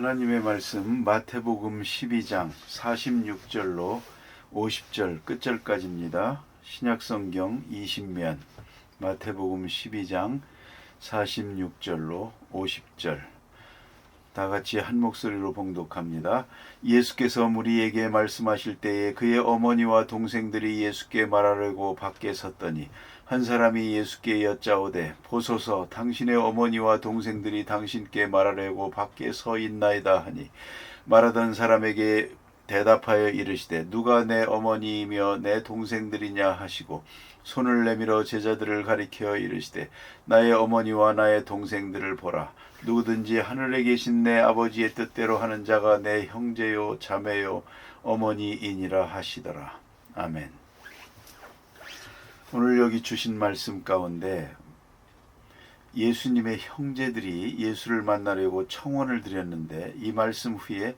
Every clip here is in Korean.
하나님의 말씀 마태복음 12장 46절로 50절 끝절까지입니다. 신약성경 20면 마태복음 12장 46절로 50절 다 같이 한 목소리로 봉독합니다. 예수께서 무리에게 말씀하실 때에 그의 어머니와 동생들이 예수께 말하려고 밖에 섰더니 한 사람이 예수께 여짜오되 보소서 당신의 어머니와 동생들이 당신께 말하려고 밖에 서 있나이다 하니 말하던 사람에게 대답하여 이르시되 누가 내 어머니이며 내 동생들이냐 하시고 손을 내밀어 제자들을 가리켜 이르시되 나의 어머니와 나의 동생들을 보라. 누구든지 하늘에 계신 내 아버지의 뜻대로 하는 자가 내 형제요 자매요 어머니이니라 하시더라. 아멘. 오늘 여기 주신 말씀 가운데 예수님의 형제들이 예수를 만나려고 청혼을 드렸는데 이 말씀 후에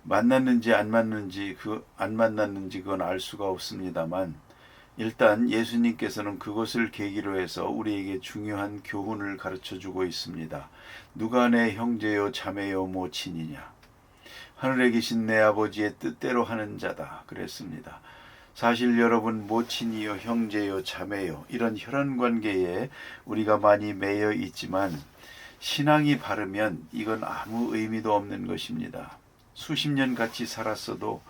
만났는지 안 만났는지 그건 알 수가 없습니다만 일단 예수님께서는 그것을 계기로 해서 우리에게 중요한 교훈을 가르쳐주고 있습니다. 누가 내 형제요 자매요 모친이냐. 하늘에 계신 내 아버지의 뜻대로 하는 자다 그랬습니다. 사실 여러분 모친이요 형제요 자매요 이런 혈연관계에 우리가 많이 매여 있지만 신앙이 바르면 이건 아무 의미도 없는 것입니다. 수십 년 같이 살았어도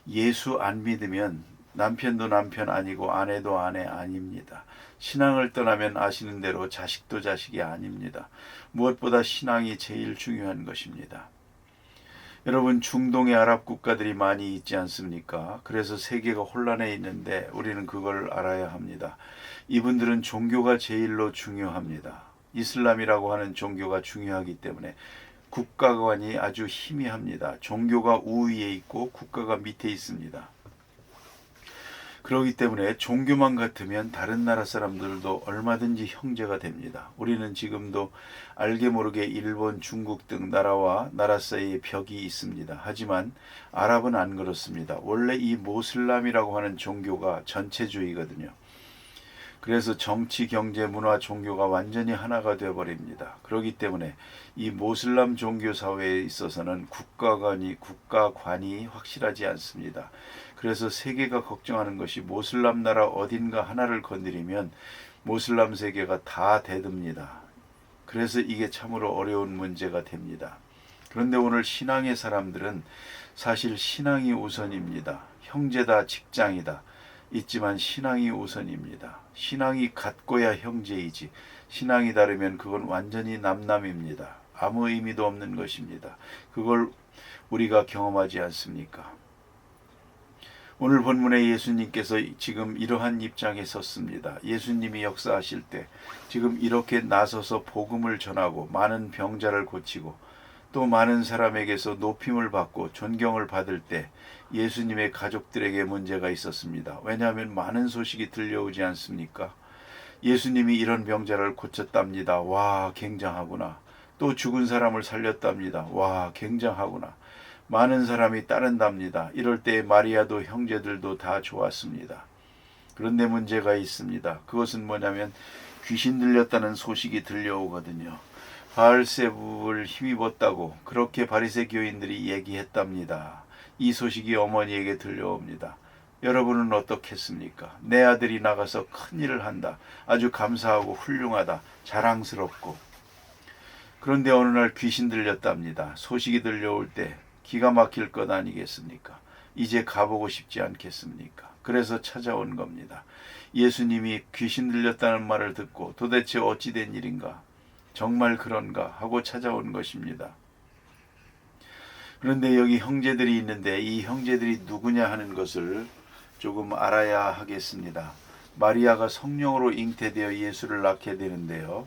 예수 안 믿으면 남편도 남편 아니고 아내도 아내 아닙니다. 신앙을 떠나면 아시는 대로 자식도 자식이 아닙니다. 무엇보다 신앙이 제일 중요한 것입니다. 여러분 중동의 아랍 국가들이 많이 있지 않습니까? 그래서 세계가 혼란해 있는데 우리는 그걸 알아야 합니다. 이분들은 종교가 제일로 중요합니다. 이슬람이라고 하는 종교가 중요하기 때문에 국가관이 아주 희미합니다. 종교가 우위에 있고 국가가 밑에 있습니다. 그렇기 때문에 종교만 같으면 다른 나라 사람들도 얼마든지 형제가 됩니다. 우리는 지금도 알게 모르게 일본, 중국 등 나라와 나라 사이에 벽이 있습니다. 하지만 아랍은 안 그렇습니다. 원래 이 모슬람이라고 하는 종교가 전체주의거든요. 그래서 정치, 경제, 문화, 종교가 완전히 하나가 되어버립니다. 그렇기 때문에 이 모슬람 종교 사회에 있어서는 국가관이 확실하지 않습니다. 그래서 세계가 걱정하는 것이 모슬람 나라 어딘가 하나를 건드리면 모슬람 세계가 다 대듭니다. 그래서 이게 참으로 어려운 문제가 됩니다. 그런데 오늘 신앙의 사람들은 사실 신앙이 우선입니다. 형제다, 직장이다. 있지만 신앙이 우선입니다. 신앙이 같고야 형제이지 신앙이 다르면 그건 완전히 남남입니다. 아무 의미도 없는 것입니다. 그걸 우리가 경험하지 않습니까? 오늘 본문에 예수님께서 지금 이러한 입장에 섰습니다. 예수님이 역사하실 때 지금 이렇게 나서서 복음을 전하고 많은 병자를 고치고 또 많은 사람에게서 높임을 받고 존경을 받을 때 예수님의 가족들에게 문제가 있었습니다. 왜냐하면 많은 소식이 들려오지 않습니까? 예수님이 이런 병자를 고쳤답니다. 와, 굉장하구나. 또 죽은 사람을 살렸답니다. 와, 굉장하구나. 많은 사람이 따른답니다. 이럴 때 마리아도 형제들도 다 좋았습니다. 그런데 문제가 있습니다. 그것은 뭐냐면 귀신 들렸다는 소식이 들려오거든요. 바알세불을 힘입었다고 그렇게 바리새 교인들이 얘기했답니다. 이 소식이 어머니에게 들려옵니다. 여러분은 어떻겠습니까? 내 아들이 나가서 큰일을 한다. 아주 감사하고 훌륭하다. 자랑스럽고. 그런데 어느 날 귀신 들렸답니다. 소식이 들려올 때 기가 막힐 것 아니겠습니까? 이제 가보고 싶지 않겠습니까? 그래서 찾아온 겁니다. 예수님이 귀신 들렸다는 말을 듣고 도대체 어찌 된 일인가? 정말 그런가? 하고 찾아온 것입니다. 그런데 여기 형제들이 있는데 이 형제들이 누구냐 하는 것을 조금 알아야 하겠습니다. 마리아가 성령으로 잉태되어 예수를 낳게 되는데요.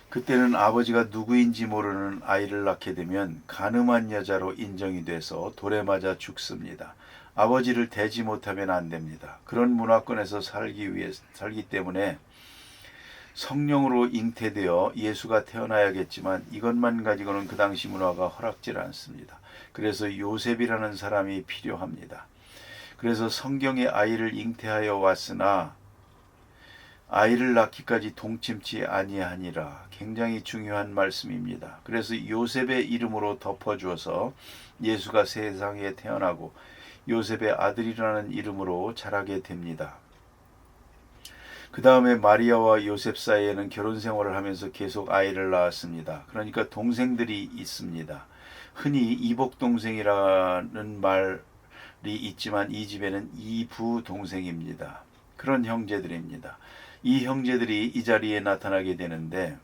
그때는 아버지가 누구인지 모르는 아이를 낳게 되면 간음한 여자로 인정이 돼서 돌에 맞아 죽습니다. 아버지를 대지 못하면 안 됩니다. 그런 문화권에서 살기 때문에 성령으로 잉태되어 예수가 태어나야겠지만 이것만 가지고는 그 당시 문화가 허락질 않습니다. 그래서 요셉이라는 사람이 필요합니다. 그래서 성경에 아이를 잉태하여 왔으나 아이를 낳기까지 동침치 아니하니라. 굉장히 중요한 말씀입니다. 그래서 요셉의 이름으로 덮어주어서 예수가 세상에 태어나고 요셉의 아들이라는 이름으로 자라게 됩니다. 그 다음에 마리아와 요셉 사이에는 결혼 생활을 하면서 계속 아이를 낳았습니다. 그러니까 동생들이 있습니다. 흔히 이복 동생이라는 말이 있지만 이 집에는 이부 동생입니다. 그런 형제들입니다. 이 형제들이 이 자리에 나타나게 되는데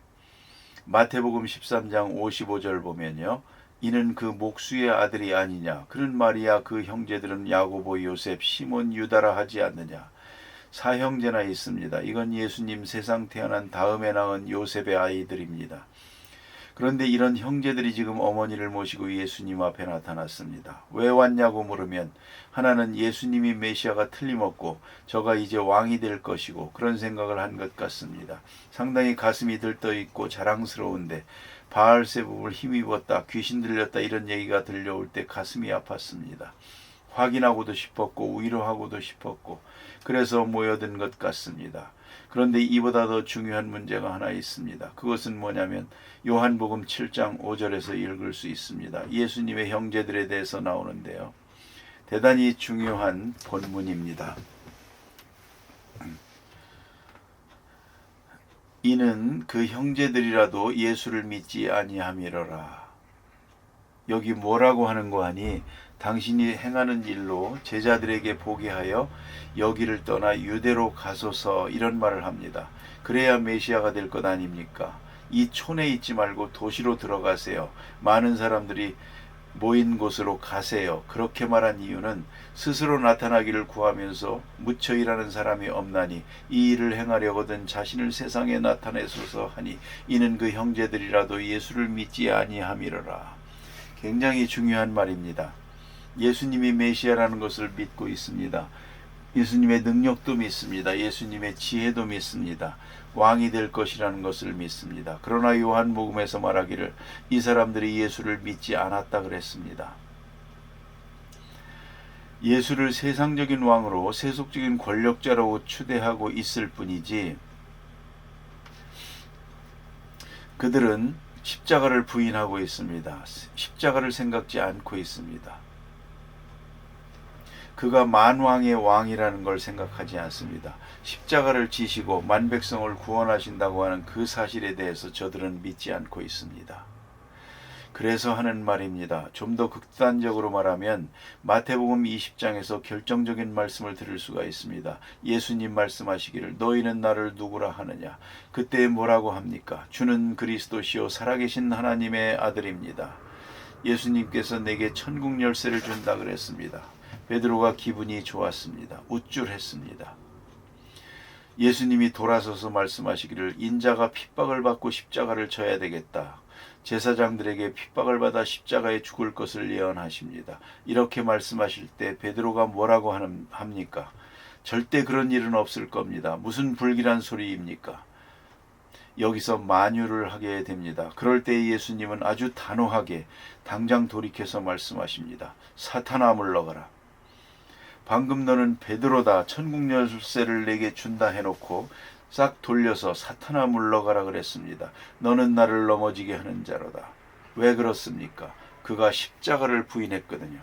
마태복음 13장 55절 보면요. 이는 그 목수의 아들이 아니냐. 그는 마리아 그 형제들은 야고보 요셉 시몬 유다라 하지 않느냐. 사형제나 있습니다. 이건 예수님 세상 태어난 다음에 낳은 요셉의 아이들입니다. 그런데 이런 형제들이 지금 어머니를 모시고 예수님 앞에 나타났습니다. 왜 왔냐고 물으면 하나는 예수님이 메시아가 틀림없고 저가 이제 왕이 될 것이고 그런 생각을 한 것 같습니다. 상당히 가슴이 들떠있고 자랑스러운데 바알세붑을 힘입었다, 귀신 들렸다 이런 얘기가 들려올 때 가슴이 아팠습니다. 확인하고도 싶었고 위로하고도 싶었고 그래서 모여든 것 같습니다. 그런데 이보다 더 중요한 문제가 하나 있습니다. 그것은 뭐냐면 요한복음 7장 5절에서 읽을 수 있습니다. 예수님의 형제들에 대해서 나오는데요. 대단히 중요한 본문입니다. 이는 그 형제들이라도 예수를 믿지 아니함이로라. 여기 뭐라고 하는 거 아니? 당신이 행하는 일로 제자들에게 보게 하여 여기를 떠나 유대로 가소서 이런 말을 합니다. 그래야 메시아가 될 것 아닙니까? 이 촌에 있지 말고 도시로 들어가세요. 많은 사람들이 모인 곳으로 가세요. 그렇게 말한 이유는 스스로 나타나기를 구하면서 무처 일하는 사람이 없나니 이 일을 행하려거든 자신을 세상에 나타내소서 하니 이는 그 형제들이라도 예수를 믿지 아니함이로라. 굉장히 중요한 말입니다. 예수님이 메시아라는 것을 믿고 있습니다. 예수님의 능력도 믿습니다. 예수님의 지혜도 믿습니다. 왕이 될 것이라는 것을 믿습니다. 그러나 요한복음에서 말하기를 이 사람들이 예수를 믿지 않았다 그랬습니다. 예수를 세상적인 왕으로 세속적인 권력자로 추대하고 있을 뿐이지 그들은 십자가를 부인하고 있습니다. 십자가를 생각지 않고 있습니다. 그가 만왕의 왕이라는 걸 생각하지 않습니다. 십자가를 지시고 만백성을 구원하신다고 하는 그 사실에 대해서 저들은 믿지 않고 있습니다. 그래서 하는 말입니다. 좀 더 극단적으로 말하면 마태복음 20장에서 결정적인 말씀을 들을 수가 있습니다. 예수님 말씀하시기를 너희는 나를 누구라 하느냐. 그때 뭐라고 합니까? 주는 그리스도시요 살아계신 하나님의 아들입니다. 예수님께서 내게 천국 열쇠를 준다 그랬습니다. 베드로가 기분이 좋았습니다. 우쭐했습니다. 예수님이 돌아서서 말씀하시기를 인자가 핍박을 받고 십자가를 져야 되겠다. 제사장들에게 핍박을 받아 십자가에 죽을 것을 예언하십니다. 이렇게 말씀하실 때 베드로가 뭐라고 합니까? 절대 그런 일은 없을 겁니다. 무슨 불길한 소리입니까? 여기서 만유를 하게 됩니다. 그럴 때 예수님은 아주 단호하게 당장 돌이켜서 말씀하십니다. 사탄아 물러가라. 방금 너는 베드로다. 천국 열쇠를 내게 준다 해놓고 싹 돌려서 사탄아 물러가라 그랬습니다. 너는 나를 넘어지게 하는 자로다. 왜 그렇습니까? 그가 십자가를 부인했거든요.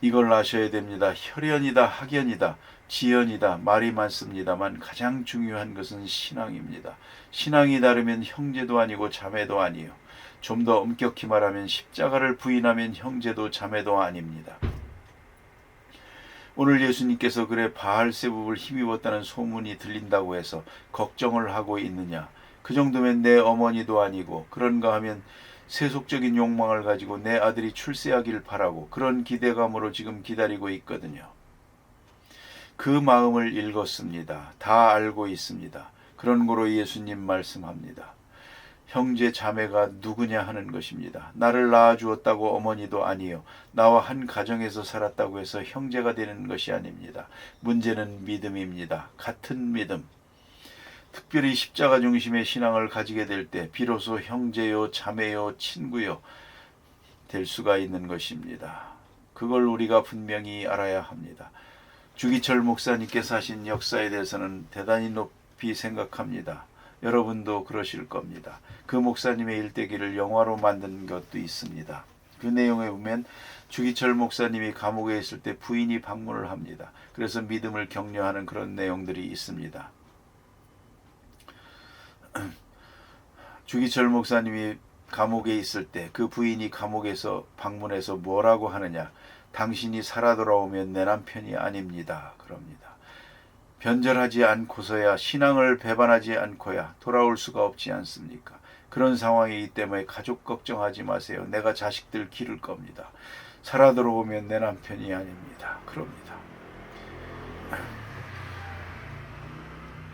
이걸 아셔야 됩니다. 혈연이다, 학연이다, 지연이다 말이 많습니다만 가장 중요한 것은 신앙입니다. 신앙이 다르면 형제도 아니고 자매도 아니요. 좀 더 엄격히 말하면 십자가를 부인하면 형제도 자매도 아닙니다. 오늘 예수님께서 그래 바알세붑을 힘입었다는 소문이 들린다고 해서 걱정을 하고 있느냐. 그 정도면 내 어머니도 아니고 그런가 하면 세속적인 욕망을 가지고 내 아들이 출세하길 바라고 그런 기대감으로 지금 기다리고 있거든요. 그 마음을 읽었습니다. 다 알고 있습니다. 그런 거로 예수님 말씀합니다. 형제 자매가 누구냐 하는 것입니다. 나를 낳아주었다고 어머니도 아니요. 나와 한 가정에서 살았다고 해서 형제가 되는 것이 아닙니다. 문제는 믿음입니다. 같은 믿음. 특별히 십자가 중심의 신앙을 가지게 될 때 비로소 형제요, 자매요, 친구요 될 수가 있는 것입니다. 그걸 우리가 분명히 알아야 합니다. 주기철 목사님께서 하신 역사에 대해서는 대단히 높이 생각합니다. 여러분도 그러실 겁니다. 그 목사님의 일대기를 영화로 만든 것도 있습니다. 그 내용에 보면 주기철 목사님이 감옥에 있을 때 부인이 방문을 합니다. 그래서 믿음을 격려하는 그런 내용들이 있습니다. 주기철 목사님이 감옥에 있을 때 그 부인이 감옥에서 방문해서 뭐라고 하느냐. 당신이 살아 돌아오면 내 남편이 아닙니다. 그럽니다. 변절하지 않고서야, 신앙을 배반하지 않고야 돌아올 수가 없지 않습니까? 그런 상황이기 때문에 가족 걱정하지 마세요. 내가 자식들 기를 겁니다. 살아 돌아오면 내 남편이 아닙니다. 그럽니다.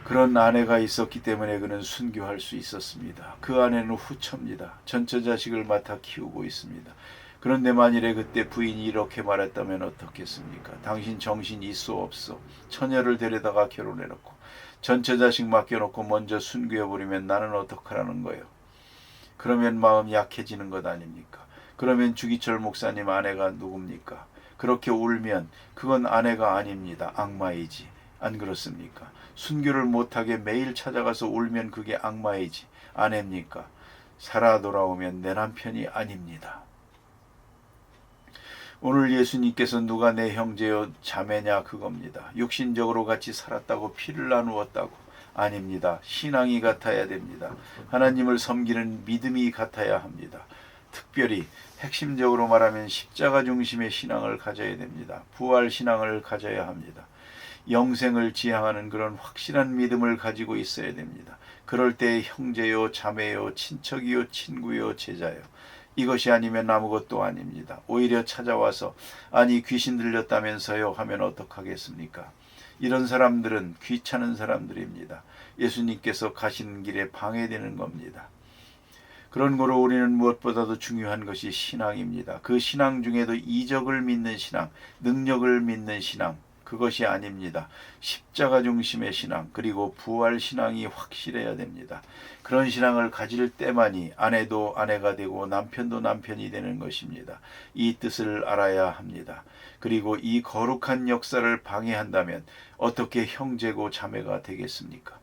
그런 아내가 있었기 때문에 그는 순교할 수 있었습니다. 그 아내는 후처입니다. 전처자식을 맡아 키우고 있습니다. 그런데 만일에 그때 부인이 이렇게 말했다면 어떻겠습니까? 당신 정신 있어 없어? 처녀를 데려다가 결혼해놓고 전처자식 맡겨놓고 먼저 순교해버리면 나는 어떡하라는 거예요? 그러면 마음 약해지는 것 아닙니까? 그러면 주기철 목사님 아내가 누굽니까? 그렇게 울면 그건 아내가 아닙니다. 악마이지. 안 그렇습니까? 순교를 못하게 매일 찾아가서 울면 그게 악마이지. 아내입니까? 살아 돌아오면 내 남편이 아닙니다. 오늘 예수님께서 누가 내 형제요 자매냐 그겁니다. 육신적으로 같이 살았다고 피를 나누었다고. 아닙니다. 신앙이 같아야 됩니다. 하나님을 섬기는 믿음이 같아야 합니다. 특별히 핵심적으로 말하면 십자가 중심의 신앙을 가져야 됩니다. 부활 신앙을 가져야 합니다. 영생을 지향하는 그런 확실한 믿음을 가지고 있어야 됩니다. 그럴 때 형제요 자매요 친척이요 친구요 제자요 이것이 아니면 아무것도 아닙니다. 오히려 찾아와서 아니 귀신 들렸다면서요 하면 어떡하겠습니까? 이런 사람들은 귀찮은 사람들입니다. 예수님께서 가시는 길에 방해되는 겁니다. 그런 거로 우리는 무엇보다도 중요한 것이 신앙입니다. 그 신앙 중에도 이적을 믿는 신앙, 능력을 믿는 신앙, 그것이 아닙니다. 십자가 중심의 신앙, 그리고 부활 신앙이 확실해야 됩니다. 그런 신앙을 가질 때만이 아내도 아내가 되고 남편도 남편이 되는 것입니다. 이 뜻을 알아야 합니다. 그리고 이 거룩한 역사를 방해한다면 어떻게 형제고 자매가 되겠습니까?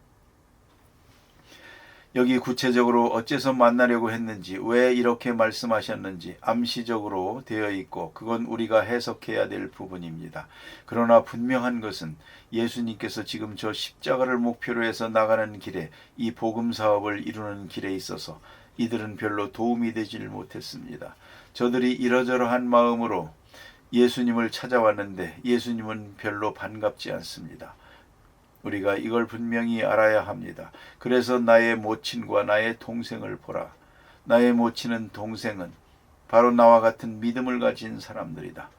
여기 구체적으로 어째서 만나려고 했는지, 왜 이렇게 말씀하셨는지 암시적으로 되어 있고 그건 우리가 해석해야 될 부분입니다. 그러나 분명한 것은 예수님께서 지금 저 십자가를 목표로 해서 나가는 길에 이 복음 사업을 이루는 길에 있어서 이들은 별로 도움이 되질 못했습니다. 저들이 이러저러한 마음으로 예수님을 찾아왔는데 예수님은 별로 반갑지 않습니다. 우리가 이걸 분명히 알아야 합니다. 그래서 나의 모친과 나의 동생을 보라. 나의 모친은 동생은 바로 나와 같은 믿음을 가진 사람들이다.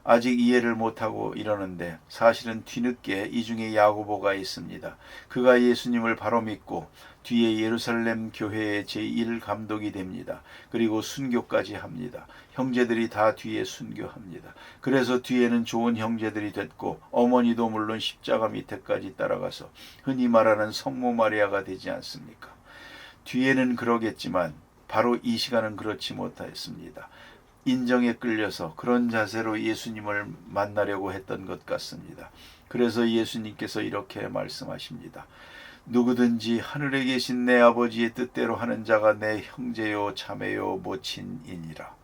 아직 이해를 못하고 이러는데 사실은 뒤늦게 이 중에 야고보가 있습니다. 그가 예수님을 바로 믿고 뒤에 예루살렘 교회의 제1감독이 됩니다. 그리고 순교까지 합니다. 형제들이 다 뒤에 순교합니다. 그래서 뒤에는 좋은 형제들이 됐고 어머니도 물론 십자가 밑에까지 따라가서 흔히 말하는 성모 마리아가 되지 않습니까? 뒤에는 그러겠지만 바로 이 시간은 그렇지 못했습니다. 인정에 끌려서 그런 자세로 예수님을 만나려고 했던 것 같습니다. 그래서 예수님께서 이렇게 말씀하십니다. 누구든지 하늘에 계신 내 아버지의 뜻대로 하는 자가 내 형제요 자매요 모친이니라.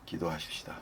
기도하십시다.